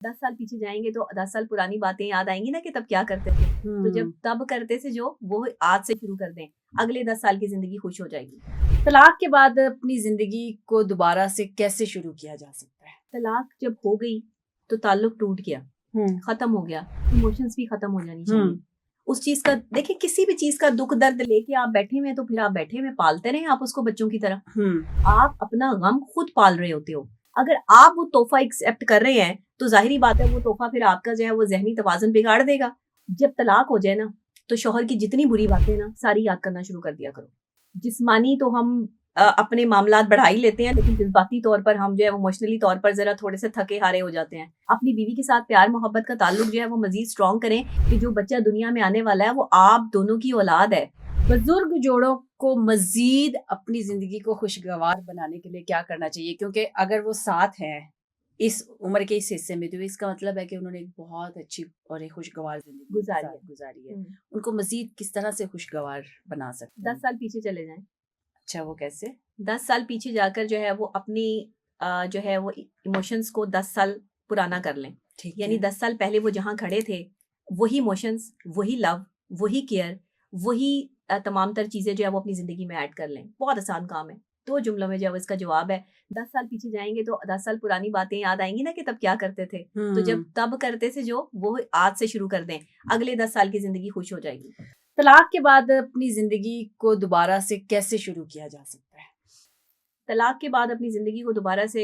10 साल पीछे जाएंगे तो 10 साल पुरानी बातें याद आएंगी ना कि तब क्या करते थे। तो जब तब करते थे जो वो आज से शुरू कर दें, अगले 10 साल की जिंदगी खुश हो जाएगी। तलाक के बाद अपनी जिंदगी को दोबारा से कैसे शुरू किया जा सकता है? तलाक जब हो गई तो ताल्लुक टूट गया, खत्म हो गया, इमोशंस भी खत्म हो जानी चाहिए। उस चीज का देखिए, किसी भी चीज का दुख दर्द लेके आप बैठे हुए तो फिर आप बैठे हुए पालते रहे आप उसको बच्चों की तरह। आप अपना गम खुद पाल रहे होते हो। अगर आप वो तोहफा एक्सेप्ट कर रहे हैं तो जाहिरी बात है वो तोहफा फिर आपका जो है वो जहनी तवाज़ुन बिगाड़ देगा। जब तलाक हो जाए ना तो शौहर की जितनी बुरी बातें ना सारी याद करना शुरू कर दिया करो। जिस्मानी तो हम अपने मामलात बढ़ा ही लेते हैं, लेकिन जज्बाती तौर पर हम जो है वो इमोशनली तौर पर जरा थोड़े से थके हारे हो जाते हैं। अपनी बीवी के साथ प्यार मोहब्बत का ताल्लुक जो है वो मजीद स्ट्रॉन्ग करें कि जो बच्चा दुनिया में आने वाला है वो आप दोनों की औलाद है। बुजुर्ग जोड़ों को मजीद अपनी जिंदगी को खुशगवार बनाने के लिए क्या करना चाहिए? क्योंकि अगर वो साथ हैं इस उम्र के इस हिस्से में, तो इसका मतलब है कि उन्होंने एक बहुत अच्छी और एक खुशगवार जिंदगी गुजारी है। उनको मजीद किस तरह से खुशगवार बना सकते हैं? 10 साल पीछे चले जाएं। अच्छा, वो कैसे? 10 साल पीछे जाकर जो है वो अपनी जो है वो इमोशंस को 10 साल पुराना कर लें। यानी 10 साल पहले वो जहाँ खड़े थे वही इमोशंस, वही लव, वही केयर, वही तमाम तर चीज़ें जो है वो अपनी ज़िंदगी में ऐड कर लें। बहुत आसान काम है। 2 जुमलों में जो है इसका जवाब है। 10 साल पीछे जाएंगे तो 10 साल पुरानी बातें याद आएंगी ना कि तब क्या करते थे। तो जब तब करते थे जो वो आज से शुरू कर दें, अगले 10 साल की जिंदगी खुश हो जाएगी। तलाक के बाद अपनी जिंदगी को दोबारा से कैसे शुरू किया जा सकता है? तलाक के बाद अपनी जिंदगी को दोबारा से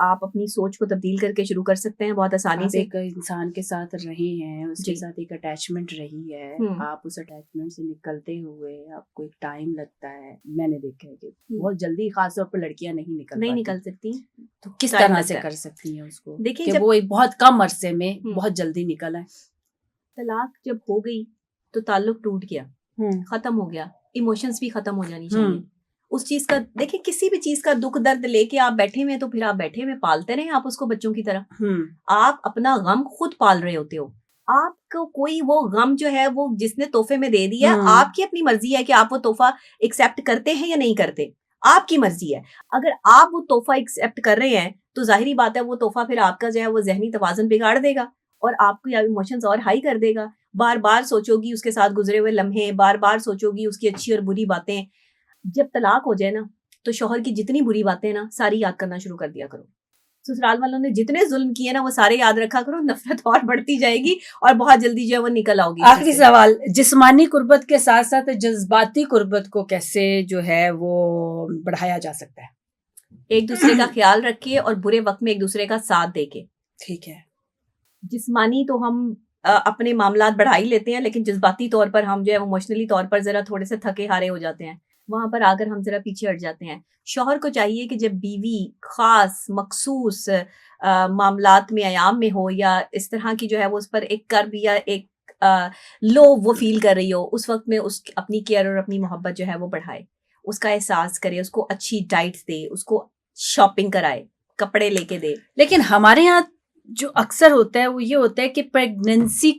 आप अपनी सोच को तब्दील करके शुरू कर सकते हैं बहुत आसानी से। एक इंसान के साथ रहे हैं, उसके साथ एक अटैचमेंट रही है, आप उस अटैचमेंट से निकलते हुए आपको एक टाइम लगता है। मैंने देखा है कि बहुत जल्दी खासतौर पर लड़कियां नहीं निकल सकती। तो किस तरह से कर सकती हैं उसको? देखिए, कि वो एक बहुत कम अरसे में बहुत जल्दी निकल आए। तलाक जब हो गई तो ताल्लुक टूट गया, खत्म हो गया, इमोशंस भी खत्म हो जानी चाहिए। उस चीज का देखिए, किसी भी चीज का दुख दर्द लेके आप बैठे हुए तो फिर आप बैठे हुए पालते रहे आप उसको बच्चों की तरह। आप अपना गम खुद पाल रहे होते हो। आपको कोई वो गम जो है वो जिसने तोहफे में दे दिया, आपकी अपनी मर्जी है कि आप वो तोहफा एक्सेप्ट करते हैं या नहीं करते। आपकी मर्जी है। अगर आप वो तोहफा एक्सेप्ट कर रहे हैं तो जाहिरी बात है वो तोहफा फिर आपका जो है वो जहनी तवाज़ुन बिगाड़ देगा और आपको इमोशंस और हाई कर देगा। बार बार सोचोगी उसके साथ गुजरे हुए लम्हे, बार बार सोचोगी उसकी अच्छी और बुरी बातें। जब तलाक हो जाए ना तो शौहर की जितनी बुरी बातें ना सारी याद करना शुरू कर दिया करो। ससुराल वालों ने जितने जुल्म किए ना वो सारे याद रखा करो। नफरत और बढ़ती जाएगी और बहुत जल्दी जो है वो निकल आओगी। आखिरी सवाल, जिस्मानी कुर्बत के साथ साथ जज्बाती कुर्बत को कैसे जो है वो बढ़ाया जा सकता है? एक दूसरे का ख्याल रखिए और बुरे वक्त में एक दूसरे का साथ देके। ठीक है। जिस्मानी तो हम अपने मामलात बढ़ा ही लेते हैं, लेकिन जज्बाती तौर पर हम जो है इमोशनली तौर पर जरा थोड़े से थके हारे हो जाते हैं। वहां पर आकर हम जरा पीछे हट जाते हैं। शौहर को चाहिए कि जब बीवी खास मखसूस मामलात में अयाम में हो या इस तरह की जो है वो उस पर एक कर्ब या एक लो वो फील कर रही हो, उस वक्त में उस अपनी केयर और अपनी मोहब्बत जो है वो बढ़ाए, उसका एहसास करे, उसको अच्छी डाइट्स दे, उसको शॉपिंग कराए, कपड़े लेके दे। लेकिन हमारे यहाँ जो अक्सर होता है वो ये होता है कि प्रेगनेंसी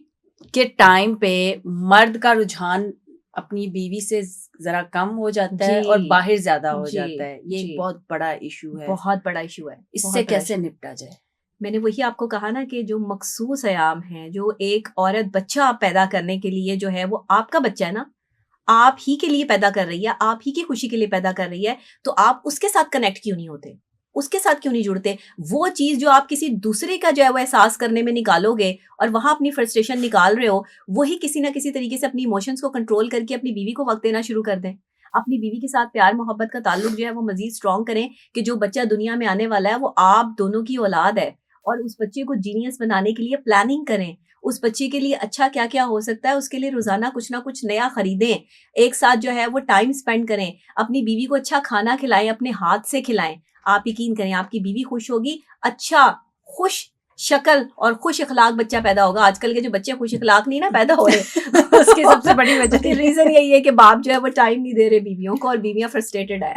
के टाइम पे मर्द का रुझान अपनी बीवी से जरा कम हो जाता है और बाहर ज्यादा हो जाता है। ये एक बहुत बड़ा इशू है। बहुत बड़ा इशू है। इससे कैसे निपटा जाए? मैंने वही आपको कहा ना कि जो मखसूस अयाम है, जो एक औरत बच्चा पैदा करने के लिए जो है वो आपका बच्चा है ना, आप ही के लिए पैदा कर रही है, आप ही की खुशी के लिए पैदा कर रही है, तो आप उसके साथ कनेक्ट क्यों नहीं होते? उसके साथ क्यों नहीं जुड़ते? वो चीज जो आप किसी दूसरे का जो है वो एहसास करने में निकालोगे और वहां अपनी फ्रस्ट्रेशन निकाल रहे हो, वही किसी ना किसी तरीके से अपनी इमोशंस को कंट्रोल करके अपनी बीवी को वक्त देना शुरू कर दें। अपनी बीवी के साथ प्यार मोहब्बत का ताल्लुक जो है वो मजीद स्ट्रॉन्ग करें कि जो बच्चा दुनिया में आने वाला है वो आप दोनों की औलाद है और उस बच्चे को जीनियस बनाने के लिए प्लानिंग करें। उस बच्चे के लिए अच्छा क्या क्या हो सकता है उसके लिए रोजाना कुछ ना कुछ नया खरीदें, एक साथ जो है वो टाइम स्पेंड करें, अपनी बीवी को अच्छा खाना खिलाएं, अपने हाथ से खिलाएं। आप यकीन करें आपकी बीवी खुश होगी, अच्छा खुश शक्ल और खुश अखलाक बच्चा पैदा होगा। आजकल के जो बच्चे खुश अखलाक नहीं ना पैदा हो रहे उसकी सबसे बड़ी वजह रीजन यही है कि बाप जो है वो टाइम नहीं दे रहे बीवियों को और बीवियां फ्रस्ट्रेटेड है।